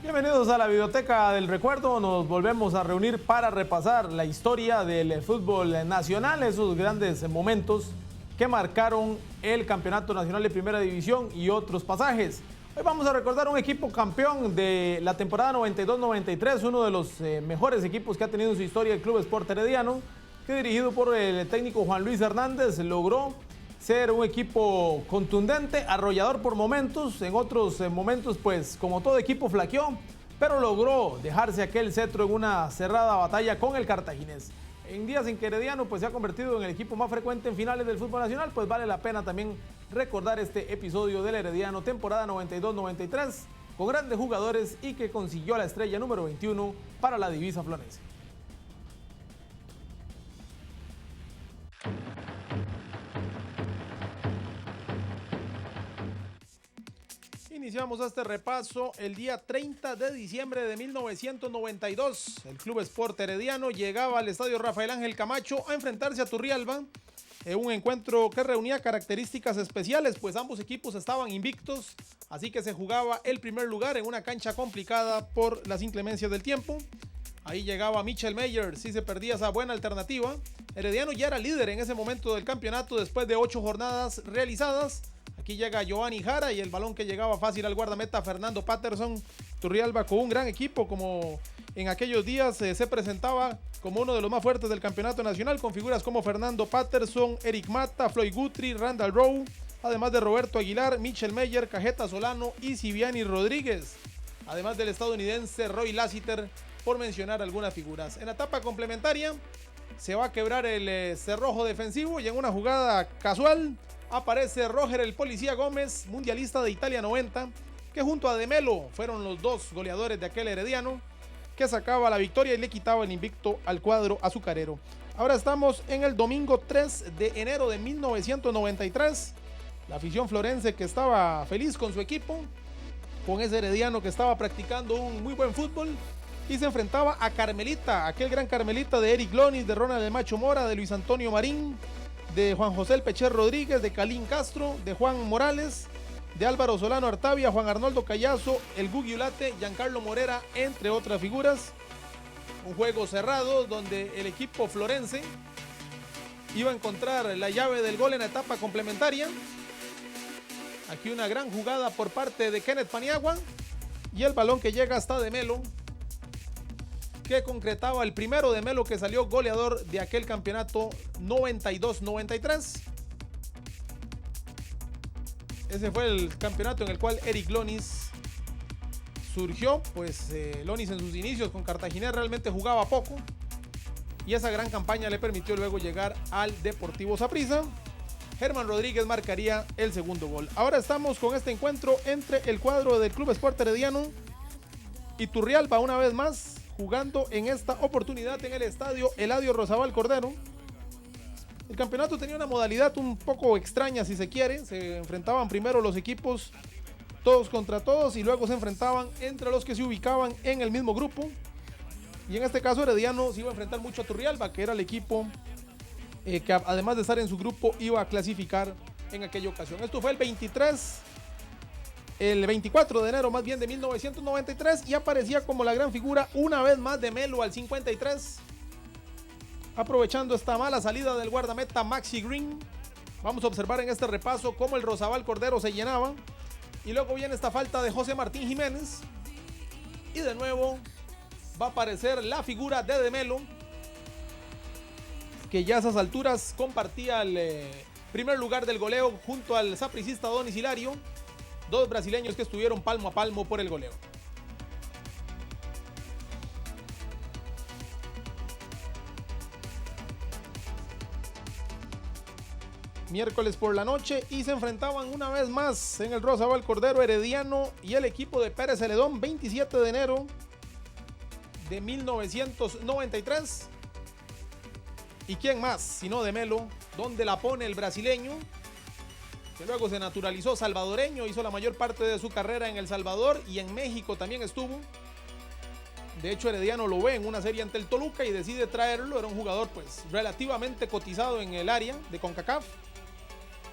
Bienvenidos a la Biblioteca del Recuerdo. Nos volvemos a reunir para repasar la historia del fútbol nacional, esos grandes momentos que marcaron el Campeonato Nacional de Primera División y otros pasajes. Hoy vamos a recordar un equipo campeón de la temporada 92-93, uno de los mejores equipos que ha tenido en su historia el Club Sport Herediano, que dirigido por el técnico Juan Luis Hernández logró ser un equipo contundente, arrollador por momentos, en otros momentos pues como todo equipo flaqueó, pero logró dejarse aquel cetro en una cerrada batalla con el cartaginés. En días en que Herediano pues se ha convertido en el equipo más frecuente en finales del fútbol nacional, pues vale la pena también recordar este episodio del Herediano temporada 92-93 con grandes jugadores y que consiguió la estrella número 21 para la divisa florense. Iniciamos este repaso el día 30 de diciembre de 1992. El Club Sport Herediano llegaba al estadio Rafael Ángel Camacho a enfrentarse a Turrialba. Un encuentro que reunía características especiales, pues ambos equipos estaban invictos, así que se jugaba el primer lugar en una cancha complicada por las inclemencias del tiempo. Ahí llegaba Michel Meyer, si se perdía esa buena alternativa. Herediano ya era líder en ese momento del campeonato después de 8 jornadas realizadas. Aquí llega Giovanni Jara y el balón que llegaba fácil al guardameta Fernando Patterson. Turrialba con un gran equipo como en aquellos días se presentaba como uno de los más fuertes del campeonato nacional, con figuras como Fernando Patterson, Eric Mata, Floyd Guthrie, Randall Rowe, además de Roberto Aguilar, Michel Meyer, Cajeta Solano y Siviani Rodríguez, además del estadounidense Roy Lassiter, por mencionar algunas figuras. En la etapa complementaria se va a quebrar el cerrojo defensivo y en una jugada casual aparece Roger el Policía Gómez, mundialista de Italia 90, que junto a De Melo fueron los dos goleadores de aquel Herediano, que sacaba la victoria y le quitaba el invicto al cuadro azucarero. Ahora estamos en el domingo 3 de enero de 1993. La afición florense que estaba feliz con su equipo, con ese Herediano que estaba practicando un muy buen fútbol, y se enfrentaba a Carmelita, aquel gran Carmelita de Eric Lonis, de Ronald el Macho Mora, de Luis Antonio Marín, de Juan José el Pecher Rodríguez, de Calín Castro, de Juan Morales, de Álvaro Solano Artavia, Juan Arnoldo Callazo, el Gugi Ulate, Giancarlo Morera, entre otras figuras. Un juego cerrado donde el equipo florense iba a encontrar la llave del gol en la etapa complementaria. Aquí una gran jugada por parte de Kenneth Paniagua y el balón que llega hasta De Melo, que concretaba el primero De Melo que salió goleador de aquel campeonato 92-93. Ese fue el campeonato en el cual Eric Lonis surgió, pues Lonis en sus inicios con Cartagena realmente jugaba poco y esa gran campaña le permitió luego llegar al Deportivo Saprissa. Germán Rodríguez marcaría el segundo gol. Ahora estamos con este encuentro entre el cuadro del Club Sport Herediano y Turrialba una vez más, jugando en esta oportunidad en el estadio Eladio Rozabal Cordero. El campeonato tenía una modalidad un poco extraña si se quiere. Se enfrentaban primero los equipos todos contra todos y luego se enfrentaban entre los que se ubicaban en el mismo grupo. Y en este caso Herediano se iba a enfrentar mucho a Turrialba, que era el equipo que además de estar en su grupo iba a clasificar en aquella ocasión. Esto fue el 24 de enero más bien de 1993 y aparecía como la gran figura una vez más De Melo al 53, aprovechando esta mala salida del guardameta Maxi Green. Vamos a observar en este repaso cómo el Rozabal Cordero se llenaba y luego viene esta falta de José Martín Jiménez y de nuevo va a aparecer la figura de Melo, que ya a esas alturas compartía el primer lugar del goleo junto al sapricista Donis Hilario, dos brasileños que estuvieron palmo a palmo por el goleo. Miércoles por la noche y se enfrentaban una vez más en el Rozabal Cordero Herediano y el equipo de Pérez Celedón, 27 de enero de 1993. ¿Y quién más sino De Melo? ¿Dónde la pone el brasileño? Que luego se naturalizó salvadoreño, hizo la mayor parte de su carrera en El Salvador y en México también estuvo. De hecho, Herediano lo ve en una serie ante el Toluca y decide traerlo. Era un jugador pues relativamente cotizado en el área de CONCACAF.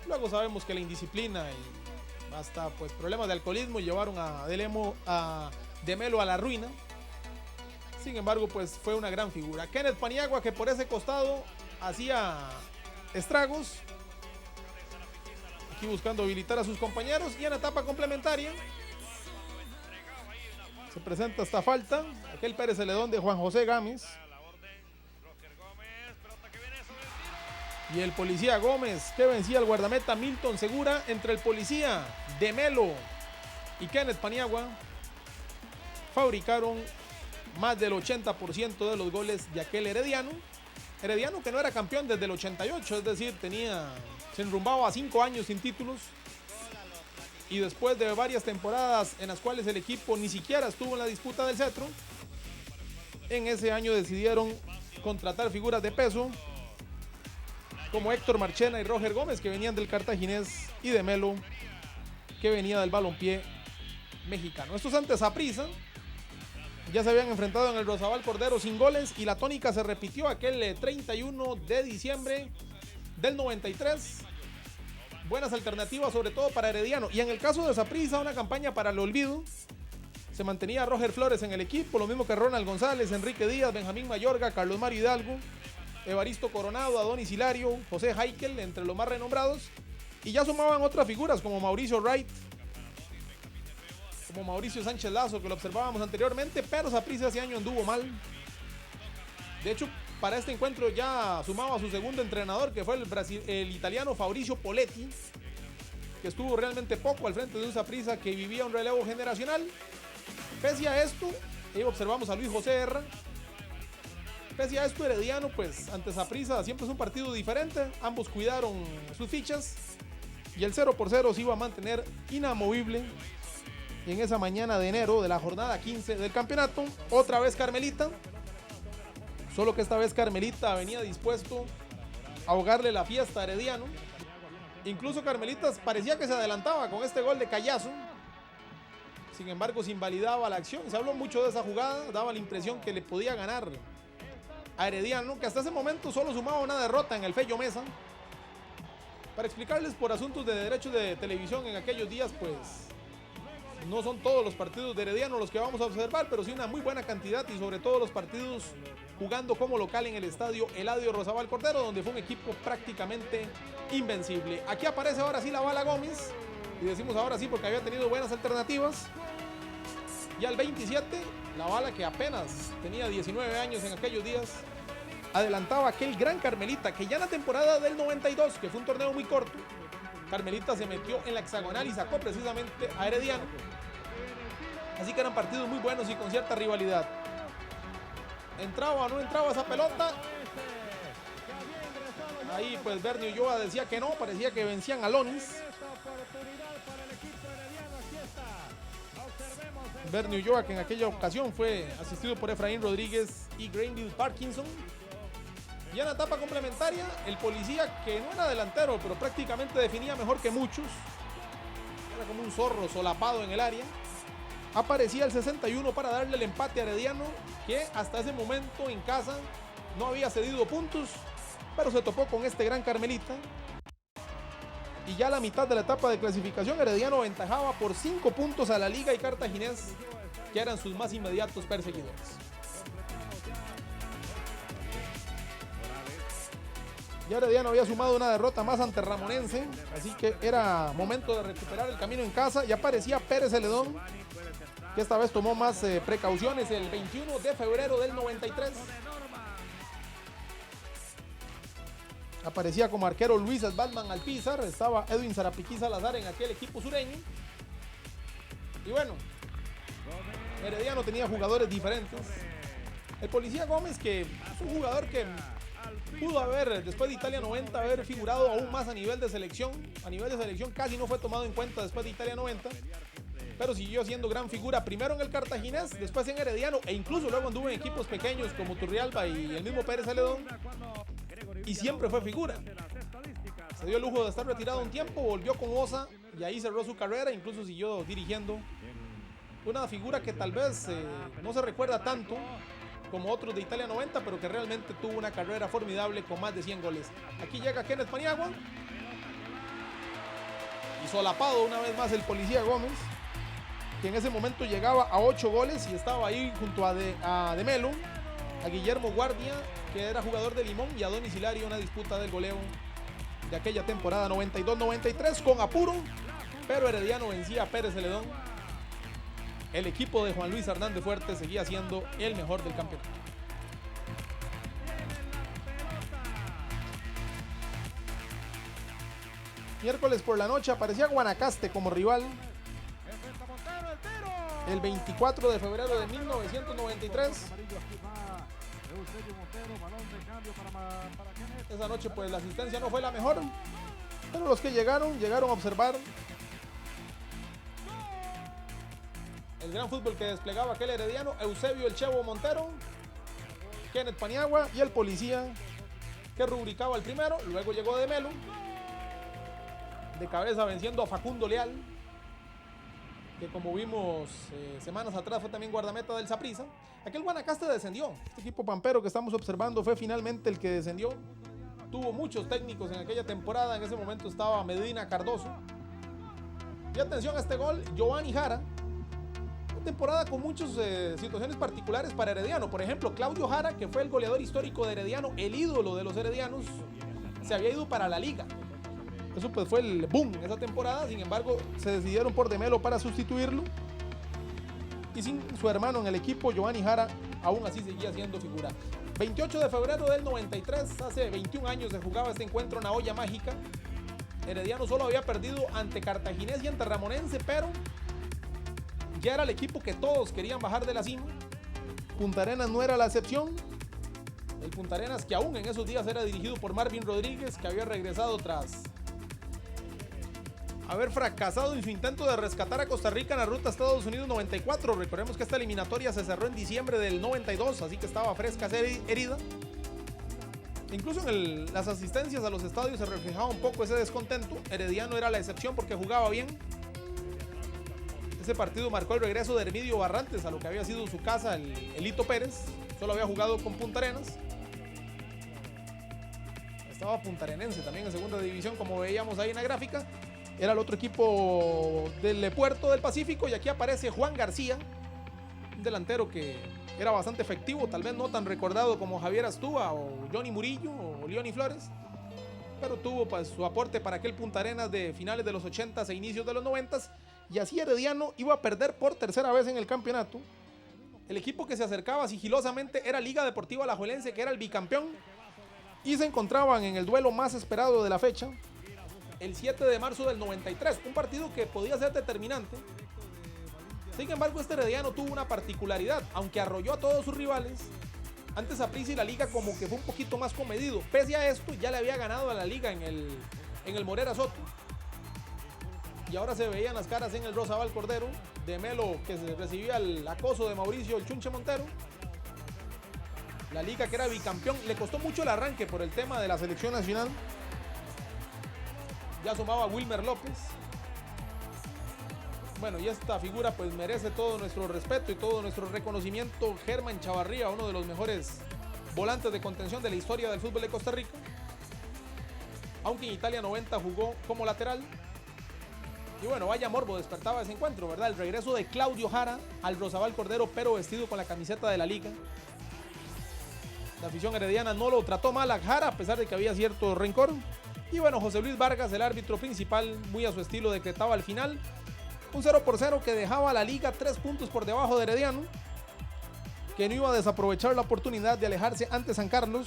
Luego sabemos que la indisciplina y hasta pues problemas de alcoholismo llevaron a de Melo a la ruina. Sin embargo, pues fue una gran figura. Kenneth Paniagua, que por ese costado hacía estragos. Aquí buscando habilitar a sus compañeros. Y en la etapa complementaria se presenta esta falta. Aquel Pérez Celedón de Juan José Gámez. Y el policía Gómez, que vencía al guardameta Milton Segura. Entre el policía de Melo y Kenneth Paniagua fabricaron más del 80% de los goles de aquel Herediano. Herediano que no era campeón desde el 88, es decir, se enrumbaba a 5 años sin títulos. Y después de varias temporadas en las cuales el equipo ni siquiera estuvo en la disputa del cetro, en ese año decidieron contratar figuras de peso como Héctor Marchena y Roger Gómez, que venían del Cartaginés, y de Melo, que venía del balompié mexicano. Estos ante Saprissa ya se habían enfrentado en el Rosabal Cordero sin goles, y la tónica se repitió aquel 31 de diciembre del 93. Buenas alternativas, sobre todo para Herediano. Y en el caso de Saprissa, una campaña para el olvido. Se mantenía Roger Flores en el equipo, lo mismo que Ronald González, Enrique Díaz, Benjamín Mayorga, Carlos Mario Hidalgo, Evaristo Coronado, Adonis Hilario, José Heikel, entre los más renombrados. Y ya sumaban otras figuras como Mauricio Wright, como Mauricio Sánchez Lazo, que lo observábamos anteriormente, pero Saprissa ese año anduvo mal. De hecho, para este encuentro ya sumaba a su segundo entrenador, que fue el italiano Fabrizio Poletti, que estuvo realmente poco al frente de un Saprissa que vivía un relevo generacional. Pese a esto, ahí observamos a Luis José Herra. Pese a esto, Herediano, pues ante Saprissa siempre es un partido diferente. Ambos cuidaron sus fichas y el 0-0 se iba a mantener inamovible en esa mañana de enero de la jornada 15 del campeonato. Otra vez Carmelita, solo que esta vez Carmelita venía dispuesto a ahogarle la fiesta a Herediano. Incluso Carmelitas parecía que se adelantaba con este gol de Callazo. Sin embargo, se invalidaba la acción. Se habló mucho de esa jugada, daba la impresión que le podía ganar a Herediano, que hasta ese momento solo sumaba una derrota en el Fello Mesa. Para explicarles, por asuntos de derechos de televisión en aquellos días, pues no son todos los partidos de Herediano los que vamos a observar, pero sí una muy buena cantidad, y sobre todo los partidos jugando como local en el estadio Eladio Rosabal Cordero, donde fue un equipo prácticamente invencible. Aquí aparece ahora sí la bala Gómez, y decimos ahora sí porque había tenido buenas alternativas. Y al 27, la bala, que apenas tenía 19 años en aquellos días, adelantaba a aquel gran Carmelita, que ya en la temporada del 92, que fue un torneo muy corto, Carmelita se metió en la hexagonal y sacó precisamente a Herediano. Así que eran partidos muy buenos y con cierta rivalidad. ¿Entraba o no entraba esa pelota? Ahí pues Bernie Ulloa decía que no, parecía que vencían a Lonis. Bernie Ulloa, que en aquella ocasión fue asistido por Efraín Rodríguez y Granville Parkinson. Y en la etapa complementaria, el policía, que no era delantero, pero prácticamente definía mejor que muchos, era como un zorro solapado en el área, aparecía el 61 para darle el empate a Herediano, que hasta ese momento en casa no había cedido puntos, pero se topó con este gran Carmelita. Y ya a la mitad de la etapa de clasificación, Herediano aventajaba por 5 puntos a la Liga y Cartaginés, que eran sus más inmediatos perseguidores. Ya Herediano había sumado una derrota más ante Ramonense, así que era momento de recuperar el camino en casa. Y aparecía Pérez Celedón, que esta vez tomó más precauciones el 21 de febrero del 93. Aparecía como arquero Luis Svalman Alpizar, estaba Edwin Zarapiquí Salazar en aquel equipo sureño. Y bueno, Herediano tenía jugadores diferentes. El policía Gómez, que es un jugador que pudo haber, después de Italia 90, haber figurado aún más a nivel de selección. A nivel de selección casi no fue tomado en cuenta después de Italia 90, pero siguió siendo gran figura, primero en el Cartaginés, después en Herediano, e incluso luego anduvo en equipos pequeños como Turrialba y el mismo Pérez Celedón, y siempre fue figura. Se dio el lujo de estar retirado un tiempo, volvió con Osa y ahí cerró su carrera, incluso siguió dirigiendo. Una figura que tal vez no se recuerda tanto como otros de Italia 90, pero que realmente tuvo una carrera formidable con más de 100 goles. Aquí llega Kenneth Paniagua y solapado una vez más el policía Gómez. que en ese momento llegaba a 8 goles y estaba ahí junto a De Melo, a Guillermo Guardia, que era jugador de Limón, y a Donis Hilario, una disputa del goleo de aquella temporada 92-93 con apuro, pero Herediano vencía a Pérez Celedón. El equipo de Juan Luis Hernández Fuerte seguía siendo el mejor del campeonato. Miércoles por la noche aparecía Guanacaste como rival. El 24 de febrero de 1993. Esa noche pues la asistencia no fue la mejor, pero los que llegaron a observar el gran fútbol que desplegaba aquel herediano. Eusebio El Chevo Montero, Kenneth Paniagua y el policía que rubricaba el primero. Luego llegó De Melo, de cabeza venciendo a Facundo Leal, que como vimos semanas atrás fue también guardameta del Saprissa. Aquel Guanacaste descendió. Este equipo pampero que estamos observando fue finalmente el que descendió. Tuvo muchos técnicos en aquella temporada. En ese momento estaba Medina Cardoso. Y atención a este gol, Giovanni Jara. Una temporada con muchas situaciones particulares para Herediano. Por ejemplo, Claudio Jara, que fue el goleador histórico de Herediano, el ídolo de los heredianos, se había ido para la liga. Eso pues fue el boom en esa temporada. Sin embargo, se decidieron por De Melo para sustituirlo. Y sin su hermano en el equipo, Giovanni Jara aún así seguía siendo figura. 28 de febrero del 93, hace 21 años se jugaba este encuentro en la olla mágica. Herediano solo había perdido ante Cartaginés y ante Ramonense, pero ya era el equipo que todos querían bajar de la cima. Punta Arenas no era la excepción. El Punta Arenas, que aún en esos días era dirigido por Marvin Rodríguez, que había regresado tras haber fracasado en su intento de rescatar a Costa Rica en la ruta a Estados Unidos 94. Recordemos que esta eliminatoria se cerró en diciembre del 92, así que estaba fresca esa herida. Incluso en las asistencias a los estadios se reflejaba un poco ese descontento. Herediano era la excepción porque jugaba bien. Ese partido marcó el regreso de Hermidio Barrantes a lo que había sido su casa, el Elito Pérez. Solo había jugado con Punta Arenas. Estaba puntarenense también en segunda división, como veíamos ahí en la gráfica. Era el otro equipo del Puerto del Pacífico, y aquí aparece Juan García, un delantero que era bastante efectivo, tal vez no tan recordado como Javier Astúa o Johnny Murillo o Leoni Flores, pero tuvo pues su aporte para aquel Punta Arenas de finales de los 80s e inicios de los 90s, y así Herediano iba a perder por tercera vez en el campeonato. El equipo que se acercaba sigilosamente era Liga Deportiva Alajuelense, que era el bicampeón, y se encontraban en el duelo más esperado de la fecha, el 7 de marzo del 93, un partido que podía ser determinante. Sin embargo, este Herediano tuvo una particularidad. Aunque arrolló a todos sus rivales, antes Saprissa y la Liga como que fue un poquito más comedido. Pese a esto, ya le había ganado a la Liga en el Morera Soto. Y ahora se veían las caras en el Rosabal Cordero. De Melo, que se recibía el acoso de Mauricio el Chunche Montero. La Liga, que era bicampeón, le costó mucho el arranque por el tema de la selección nacional. Ya sumaba Wilmer López. Bueno, y esta figura pues merece todo nuestro respeto y todo nuestro reconocimiento. Germán Chavarría, uno de los mejores volantes de contención de la historia del fútbol de Costa Rica. Aunque en Italia 90 jugó como lateral. Y bueno, vaya morbo despertaba ese encuentro, ¿verdad? El regreso de Claudio Jara al Rosabal Cordero, pero vestido con la camiseta de la Liga. La afición herediana no lo trató mal a Jara, a pesar de que había cierto rencor. Y bueno, José Luis Vargas, el árbitro principal, muy a su estilo, decretaba al final un 0-0 que dejaba a la Liga 3 puntos por debajo de Herediano, que no iba a desaprovechar la oportunidad de alejarse ante San Carlos.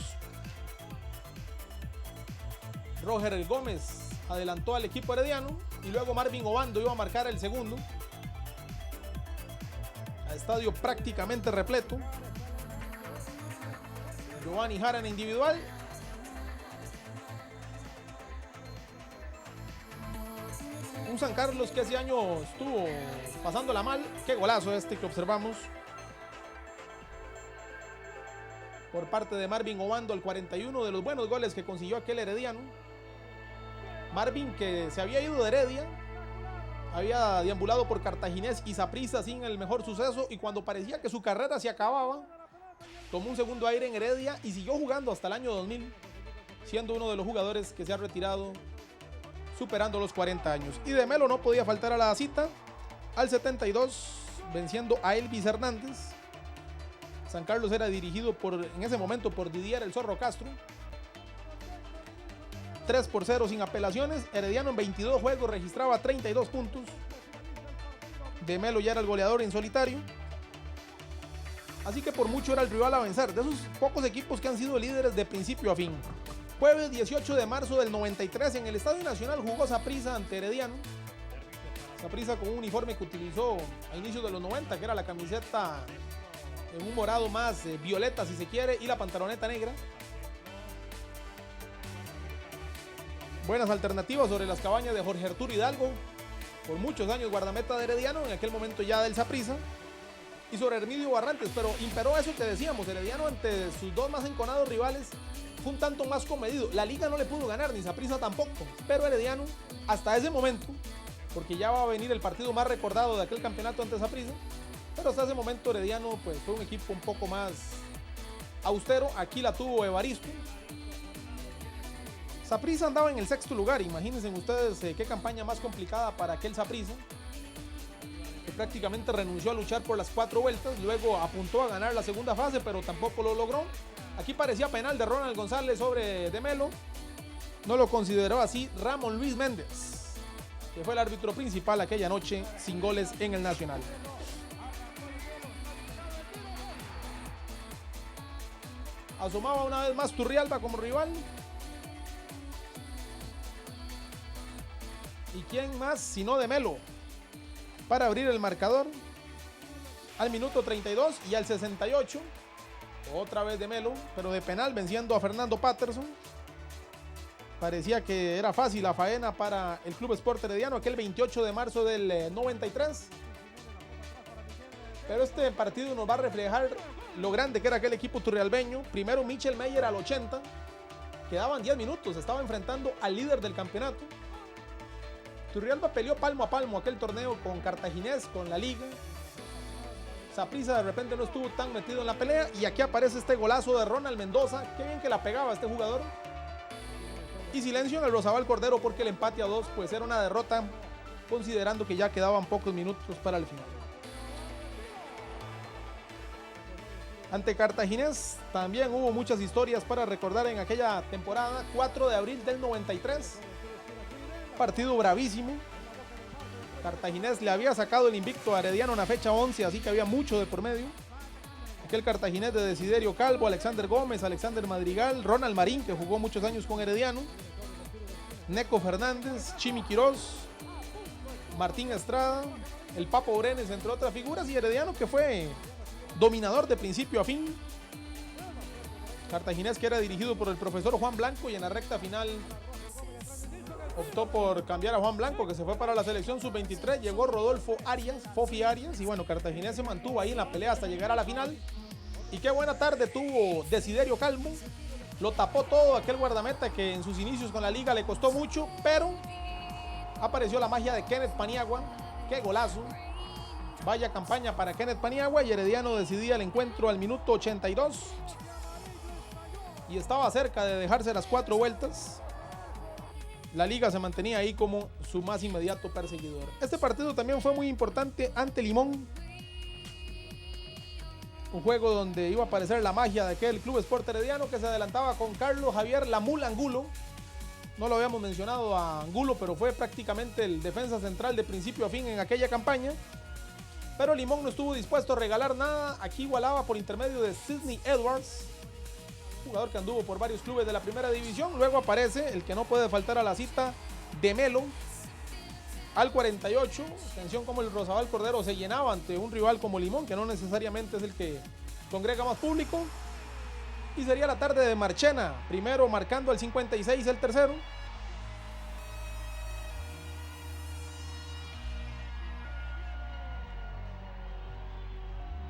Roger El Gómez adelantó al equipo herediano y luego Marvin Obando iba a marcar el segundo. A estadio prácticamente repleto. Giovanni Jara en individual. Un San Carlos que hace años estuvo pasándola mal. Qué golazo este que observamos por parte de Marvin Obando, el 41, de los buenos goles que consiguió aquel herediano. Marvin, que se había ido de Heredia, había deambulado por Cartaginés y Saprissa sin el mejor suceso, y cuando parecía que su carrera se acababa, tomó un segundo aire en Heredia y siguió jugando hasta el año 2000, siendo uno de los jugadores que se ha retirado superando los 40 años. Y De Melo no podía faltar a la cita. al 72, venciendo a Elvis Hernández. San Carlos era dirigido en ese momento por Didier El Zorro Castro. 3-0 sin apelaciones. Herediano en 22 juegos registraba 32 puntos. De Melo ya era el goleador en solitario. Así que por mucho era el rival a vencer. De esos pocos equipos que han sido líderes de principio a fin. Jueves 18 de marzo del 93 en el Estadio Nacional jugó Saprissa ante Herediano. Saprissa con un uniforme que utilizó a inicios de los 90, que era la camiseta en un morado más violeta si se quiere y la pantaloneta negra. Buenas alternativas sobre las cabañas de Jorge Arturo Hidalgo, por muchos años guardameta de Herediano, en aquel momento ya del Saprissa, y sobre Hermidio Barrantes, pero imperó eso que decíamos, Herediano ante sus dos más enconados rivales fue un tanto más comedido. La liga no le pudo ganar, ni Saprissa tampoco, pero Herediano hasta ese momento, porque ya va a venir el partido más recordado de aquel campeonato ante Saprissa, pero hasta ese momento Herediano pues fue un equipo un poco más austero. Aquí la tuvo Evaristo. Saprissa andaba en el 6º lugar, imagínense ustedes qué campaña más complicada para aquel Saprissa, que prácticamente renunció a luchar por las 4 vueltas, luego apuntó a ganar la segunda fase, pero tampoco lo logró. Aquí parecía penal de Ronald González sobre De Melo, no lo consideró así Ramón Luis Méndez, que fue el árbitro principal aquella noche, sin goles en el Nacional. Asomaba una vez más Turrialba como rival. ¿Y quién más sino De Melo para abrir el marcador al minuto 32 y al 68? Otra vez De Melo, pero de penal, venciendo a Fernando Patterson. Parecía que era fácil la faena para el Club Sport Herediano aquel 28 de marzo del 93. Pero este partido nos va a reflejar lo grande que era aquel equipo turrialbeño. Primero Michel Meyer al 80. Quedaban 10 minutos, estaba enfrentando al líder del campeonato. Turrialba peleó palmo a palmo aquel torneo con Cartaginés, con la liga. Saprissa de repente no estuvo tan metido en la pelea. Y aquí aparece este golazo de Ronald Mendoza. Qué bien que la pegaba este jugador. Y silencio en el Rosabal Cordero, porque el empate a 2 pues era una derrota, considerando que ya quedaban pocos minutos para el final. Ante Cartaginés también hubo muchas historias para recordar en aquella temporada. 4 de abril del 93. Partido bravísimo. Cartaginés le había sacado el invicto a Herediano en la fecha 11, así que había mucho de por medio. Aquel Cartaginés de Desiderio Calvo, Alexander Gómez, Alexander Madrigal, Ronald Marín, que jugó muchos años con Herediano, Neco Fernández, Chimi Quirós, Martín Estrada, el Papo Brenes, entre otras figuras, y Herediano que fue dominador de principio a fin. Cartaginés que era dirigido por el profesor Juan Blanco, y en la recta final optó por cambiar a Juan Blanco, que se fue para la selección sub-23. Llegó Rodolfo Arias, Fofi Arias, y bueno, Cartaginés se mantuvo ahí en la pelea hasta llegar a la final. Y qué buena tarde tuvo Desiderio Calvo. Lo tapó todo aquel guardameta que en sus inicios con la liga le costó mucho, pero apareció la magia de Kenneth Paniagua. Qué golazo. Vaya campaña para Kenneth Paniagua, y Herediano decidía el encuentro al minuto 82. Y estaba cerca de dejarse las 4 vueltas. La liga se mantenía ahí como su más inmediato perseguidor. Este partido también fue muy importante ante Limón. Un juego donde iba a aparecer la magia de aquel Club Sport Herediano, que se adelantaba con Carlos Javier La Mula Angulo. No lo habíamos mencionado a Angulo, pero fue prácticamente el defensa central de principio a fin en aquella campaña. Pero Limón no estuvo dispuesto a regalar nada. Aquí igualaba por intermedio de Sidney Edwards, jugador que anduvo por varios clubes de la primera división. Luego aparece el que no puede faltar a la cita, De Melo, al 48. Atención como el Rosabal Cordero se llenaba ante un rival como Limón, que no necesariamente es el que congrega más público. Y sería la tarde de Marchena, primero marcando al 56 el tercero.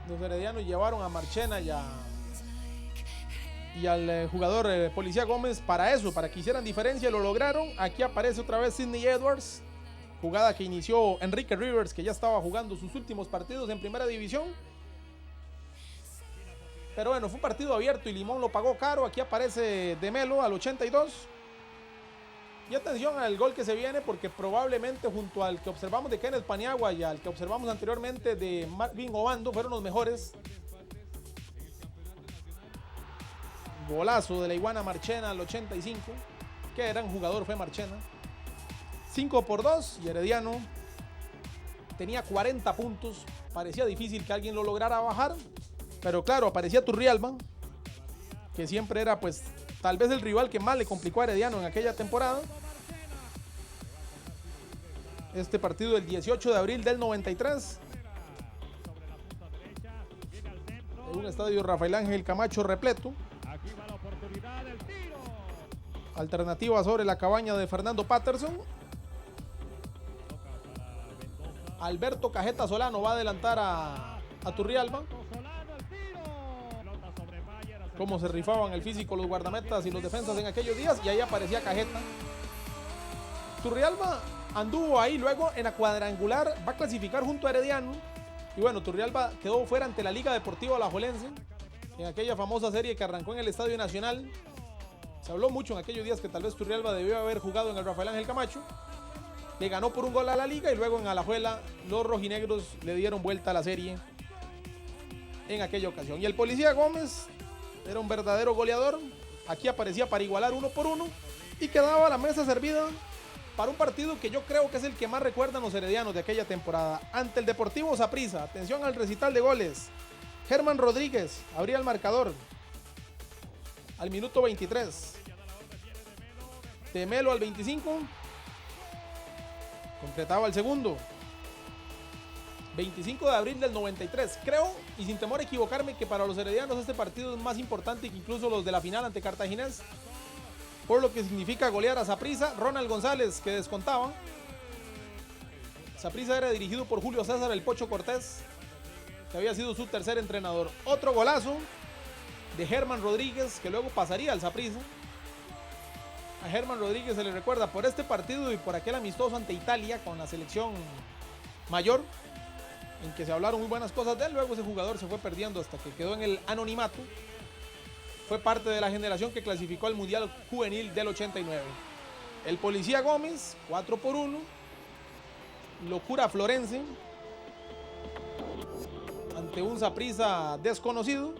Los heredianos llevaron a Marchena y al jugador Policía Gómez para eso, para que hicieran diferencia, y lo lograron. Aquí aparece otra vez Sidney Edwards, jugada que inició Enrique Rivers, que ya estaba jugando sus últimos partidos en primera división. Pero bueno, fue un partido abierto y Limón lo pagó caro. Aquí aparece De Melo al 82. Y atención al gol que se viene, porque probablemente junto al que observamos de Kenneth Paniagua y al que observamos anteriormente de Marvin Obando fueron los mejores. Golazo de la Iguana Marchena al 85. Qué gran jugador fue Marchena. 5-2 y Herediano tenía 40 puntos. Parecía difícil que alguien lo lograra bajar, pero claro, aparecía Turrialba, que siempre era pues tal vez el rival que más le complicó a Herediano en aquella temporada. Este partido del 18 de abril del 93. En un estadio Rafael Ángel Camacho repleto. Alternativa sobre la cabaña de Fernando Patterson. Alberto Cajeta Solano va a adelantar a Turrialba. Cómo se rifaban el físico los guardametas y los defensas en aquellos días. Y ahí aparecía Cajeta. Turrialba anduvo ahí luego en la cuadrangular. Va a clasificar junto a Herediano. Y bueno, Turrialba quedó fuera ante la Liga Deportiva Alajuelense. En aquella famosa serie que arrancó en el Estadio Nacional. Se habló mucho en aquellos días que tal vez Turrialba debió haber jugado en el Rafael Ángel Camacho. Le ganó por un gol a la Liga y luego en Alajuela los rojinegros le dieron vuelta a la serie en aquella ocasión. Y el Policía Gómez era un verdadero goleador. Aquí aparecía para igualar 1-1 y quedaba la mesa servida para un partido que yo creo que es el que más recuerdan los heredianos de aquella temporada. Ante el Deportivo Saprissa. Atención al recital de goles. Germán Rodríguez abría el marcador al minuto 23. Temelo al 25. Concretaba el segundo. 25 de abril del 93. Creo, y sin temor a equivocarme, que para los heredianos este partido es más importante que incluso los de la final ante Cartaginés, por lo que significa golear a Saprissa. Ronald González, que descontaba. Saprissa era dirigido por Julio César El Pocho Cortés, que había sido su tercer entrenador. Otro golazo de Germán Rodríguez, que luego pasaría al Saprissa. A Germán Rodríguez se le recuerda por este partido y por aquel amistoso ante Italia con la selección mayor, en que se hablaron muy buenas cosas de él. Luego ese jugador se fue perdiendo hasta que quedó en el anonimato. Fue parte de la generación que clasificó al Mundial Juvenil del 89. El Policía Gómez, 4-1. Locura Florense ante un Saprissa desconocido.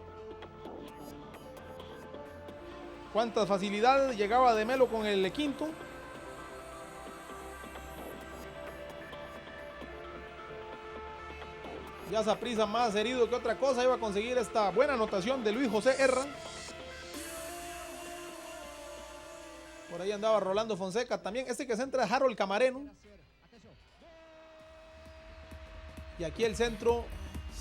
Cuántas facilidades llegaba de Melo con el quinto. Ya Saprissa, más herido que otra cosa, iba a conseguir esta buena anotación de Luis José Herra. Por ahí andaba Rolando Fonseca también. Este que centra es Harold Camareno. Y aquí el centro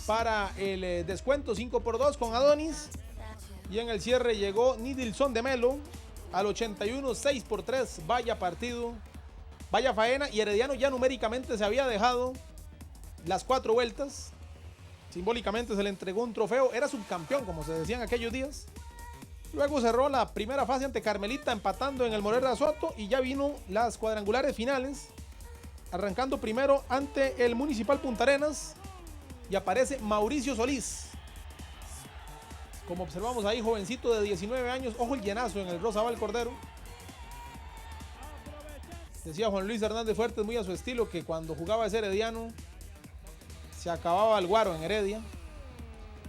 para el descuento 5-2 con Adonis. Y en el cierre llegó Nidilson de Melo al 81, 6-3. Vaya partido, vaya faena. Y Herediano ya numéricamente se había dejado las 4 vueltas. Simbólicamente se le entregó un trofeo. Era subcampeón, como se decía en aquellos días. Luego cerró la primera fase ante Carmelita, empatando en el Morera Soto. Y ya vino las cuadrangulares finales, arrancando primero ante el Municipal Punta Arenas. Y aparece Mauricio Solís. Como observamos ahí, jovencito de 19 años. Ojo el llenazo en el Rosabal Cordero. Decía Juan Luis Hernández Fuertes, muy a su estilo, que cuando jugaba ese herediano se acababa el guaro en Heredia.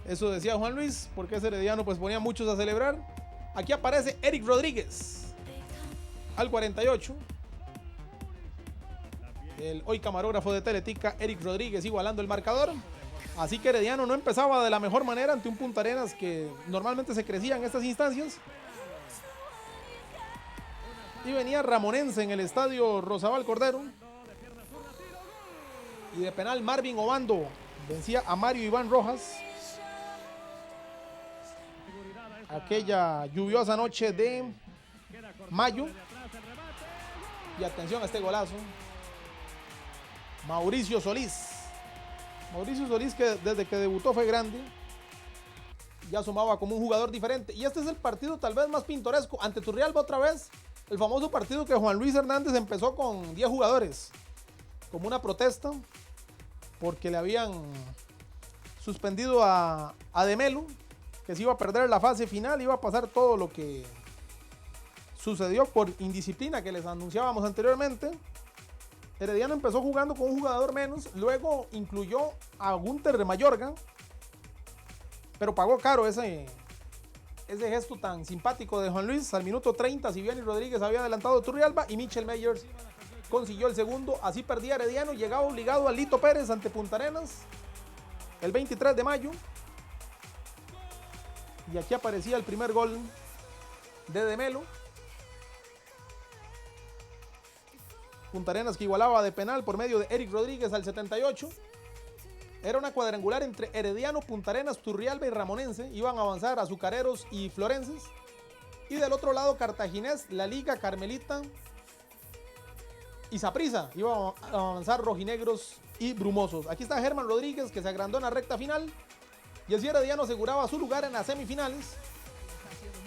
Eso decía Juan Luis, porque ese herediano pues ponía muchos a celebrar. Aquí aparece Eric Rodríguez al 48. El hoy camarógrafo de Teletica, Eric Rodríguez, igualando el marcador. Así que Herediano no empezaba de la mejor manera ante un Punta Arenas que normalmente se crecía en estas instancias. Y venía Ramonense en el estadio Rosabal Cordero. Y de penal Marvin Obando vencía a Mario Iván Rojas. Aquella lluviosa noche de mayo. Y atención a este golazo. Mauricio Solís. Mauricio Solís, que desde que debutó fue grande. Ya sumaba como un jugador diferente. Y este es el partido tal vez más pintoresco. Ante Turrialba otra vez. El famoso partido que Juan Luis Hernández empezó con 10 jugadores. Como una protesta. Porque le habían suspendido a De Melo. Que se iba a perder la fase final. Iba a pasar todo lo que sucedió por indisciplina que les anunciábamos anteriormente. Herediano empezó jugando con un jugador menos, luego incluyó a Gunter de Mayorga, pero pagó caro ese gesto tan simpático de Juan Luis. Al minuto 30, Siviani Rodríguez había adelantado a Turrialba y Michel Meyers consiguió el segundo. Así perdía Herediano, llegaba obligado a Lito Pérez ante Punta Arenas el 23 de mayo. Y aquí aparecía el primer gol de Demelo. Punta Arenas que igualaba de penal por medio de Eric Rodríguez al 78. Era una cuadrangular entre Herediano, Punta Arenas, Turrialba y Ramonense. Iban a avanzar Azucareros y Florenses. Y del otro lado Cartaginés, La Liga, Carmelita y Saprissa. Iban a avanzar Rojinegros y Brumosos. Aquí está Germán Rodríguez que se agrandó en la recta final. Y así Herediano aseguraba su lugar en las semifinales,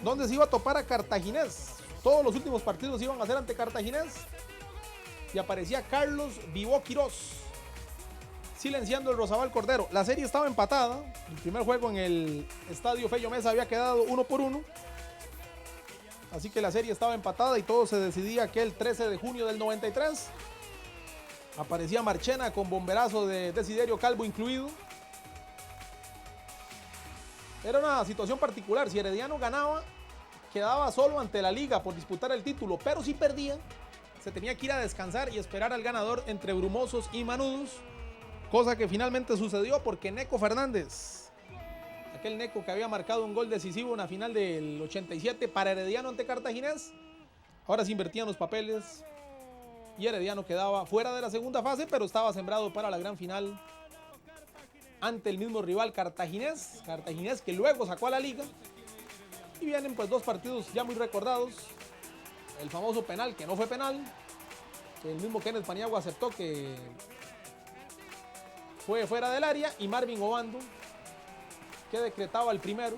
donde se iba a topar a Cartaginés. Todos los últimos partidos iban a ser ante Cartaginés. Y aparecía Carlos Vivó Quirós silenciando el Rosabal Cordero. La serie estaba empatada. El primer juego en el estadio Fello Mesa había quedado 1-1. Así que la serie estaba empatada y todo se decidía aquel 13 de junio del 93. Aparecía Marchena con bomberazo de Desiderio Calvo incluido. Era una situación particular. Si Herediano ganaba, quedaba solo ante la Liga por disputar el título. Pero si perdía, se tenía que ir a descansar y esperar al ganador entre Brumosos y Manudos. Cosa que finalmente sucedió porque Neco Fernández, aquel Neco que había marcado un gol decisivo en la final del 87 para Herediano ante Cartaginés, ahora se invertían los papeles y Herediano quedaba fuera de la segunda fase, pero estaba sembrado para la gran final ante el mismo rival Cartaginés que luego sacó a la Liga. Y vienen pues dos partidos ya muy recordados. El famoso penal que no fue penal, que el mismo Kenneth Paniagua aceptó que fue fuera del área, y Marvin Obando que decretaba el primero.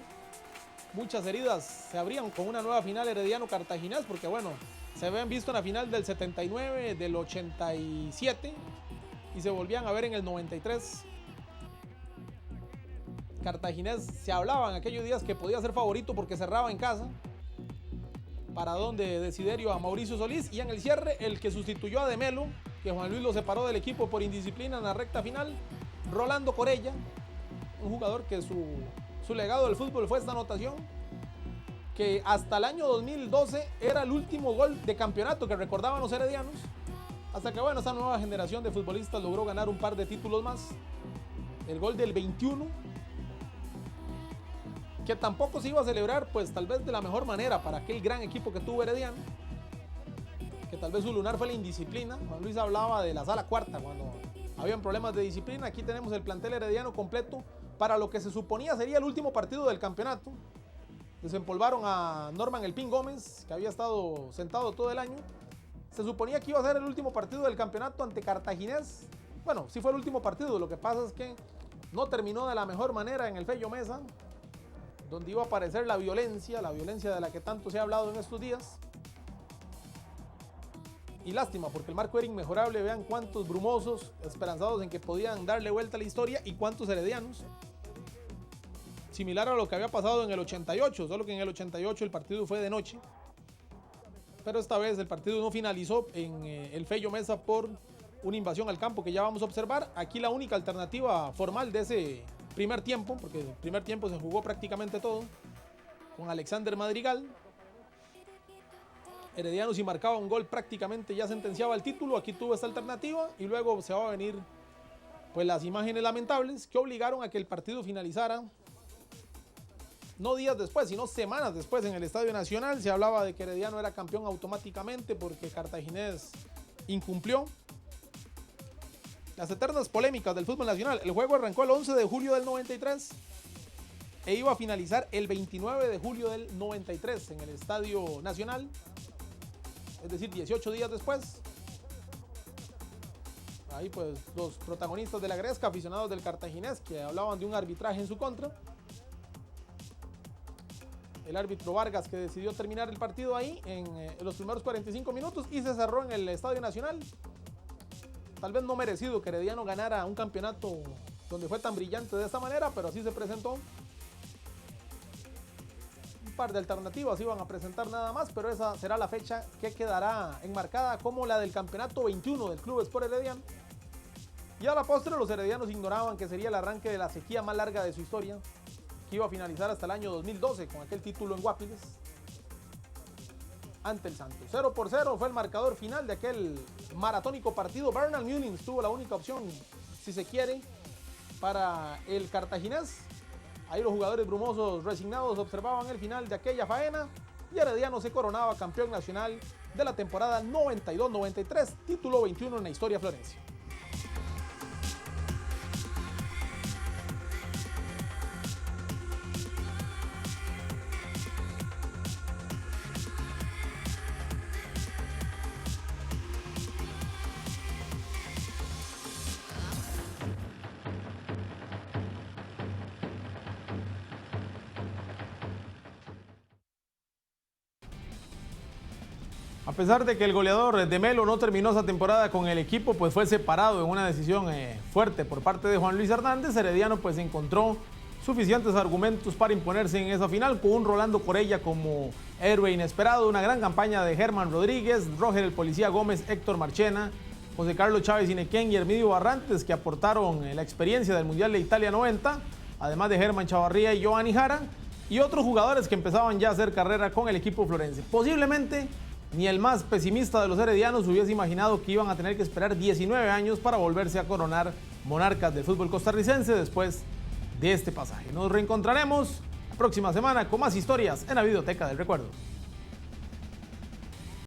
Muchas heridas se abrían con una nueva final Herediano-Cartaginés, porque bueno, se habían visto en la final del 79, del 87 y se volvían a ver en el 93. Cartaginés se hablaba en aquellos días que podía ser favorito porque cerraba en casa, para donde Desiderio a Mauricio Solís, y en el cierre el que sustituyó a Demelo, que Juan Luis lo separó del equipo por indisciplina en la recta final, Rolando Corella, un jugador que su legado del fútbol fue esta anotación, que hasta el año 2012 era el último gol de campeonato que recordaban los heredianos, hasta que bueno, esta nueva generación de futbolistas logró ganar un par de títulos más. El gol del 21, que tampoco se iba a celebrar pues tal vez de la mejor manera para aquel gran equipo que tuvo Herediano, que tal vez su lunar fue la indisciplina. Juan Luis hablaba de la sala cuarta cuando habían problemas de disciplina. Aquí tenemos el plantel herediano completo para lo que se suponía sería el último partido del campeonato. Desempolvaron a Norman El Pin Gómez, que había estado sentado todo el año. Se suponía que iba a ser el último partido del campeonato ante Cartaginés. Bueno, sí fue el último partido, lo que pasa es que no terminó de la mejor manera en el Fello Mesa, donde iba a aparecer la violencia de la que tanto se ha hablado en estos días. Y lástima, porque el marco era inmejorable. Vean cuántos Brumosos esperanzados en que podían darle vuelta a la historia y cuántos heredianos. Similar a lo que había pasado en el 88, solo que en el 88 el partido fue de noche. Pero esta vez el partido no finalizó en el Fello Mesa por una invasión al campo que ya vamos a observar. Aquí la única alternativa formal de ese primer tiempo, porque el primer tiempo se jugó prácticamente todo, con Alexander Madrigal. Herediano, si marcaba un gol prácticamente ya sentenciaba el título. Aquí tuvo esta alternativa y luego se va a venir pues las imágenes lamentables que obligaron a que el partido finalizara no días después, sino semanas después en el Estadio Nacional. Se hablaba de que Herediano era campeón automáticamente porque Cartaginés incumplió. Las eternas polémicas del fútbol nacional. El juego arrancó el 11 de julio del 93 e iba a finalizar el 29 de julio del 93 en el Estadio Nacional, es decir, 18 días después. Ahí pues los protagonistas de la gresca, aficionados del Cartaginés, que hablaban de un arbitraje en su contra. El árbitro Vargas, que decidió terminar el partido ahí en los primeros 45 minutos y se cerró en el Estadio Nacional. Tal vez no merecido que Herediano ganara un campeonato donde fue tan brillante de esta manera, pero así se presentó. par de alternativas iban a presentar nada más, pero esa será la fecha que quedará enmarcada como la del campeonato 21 del Club Sport Herediano. Y a la postre los heredianos ignoraban que sería el arranque de la sequía más larga de su historia, que iba a finalizar hasta el año 2012 con aquel título en Guapiles ante el Santos. 0-0 fue el marcador final de aquel maratónico partido. Bernal Mullins tuvo la única opción, si se quiere, para el cartaginés. Ahí los jugadores brumosos resignados observaban el final de aquella faena y Herediano se coronaba campeón nacional de la temporada 92-93, título 21 en la historia florencia. A pesar de que el goleador de Melo no terminó esa temporada con el equipo, pues fue separado en una decisión fuerte por parte de Juan Luis Hernández, Herediano pues encontró suficientes argumentos para imponerse en esa final con un Rolando Corella como héroe inesperado, una gran campaña de Germán Rodríguez, Roger el Policía Gómez, Héctor Marchena, José Carlos Chávez Inequén y Hermidio Barrantes, que aportaron la experiencia del Mundial de Italia 90, además de Germán Chavarría y Giovanni Jara, y otros jugadores que empezaban ya a hacer carrera con el equipo florense. Posiblemente ni el más pesimista de los heredianos hubiese imaginado que iban a tener que esperar 19 años para volverse a coronar monarcas del fútbol costarricense después de este pasaje. Nos reencontraremos la próxima semana con más historias en la Videoteca del Recuerdo.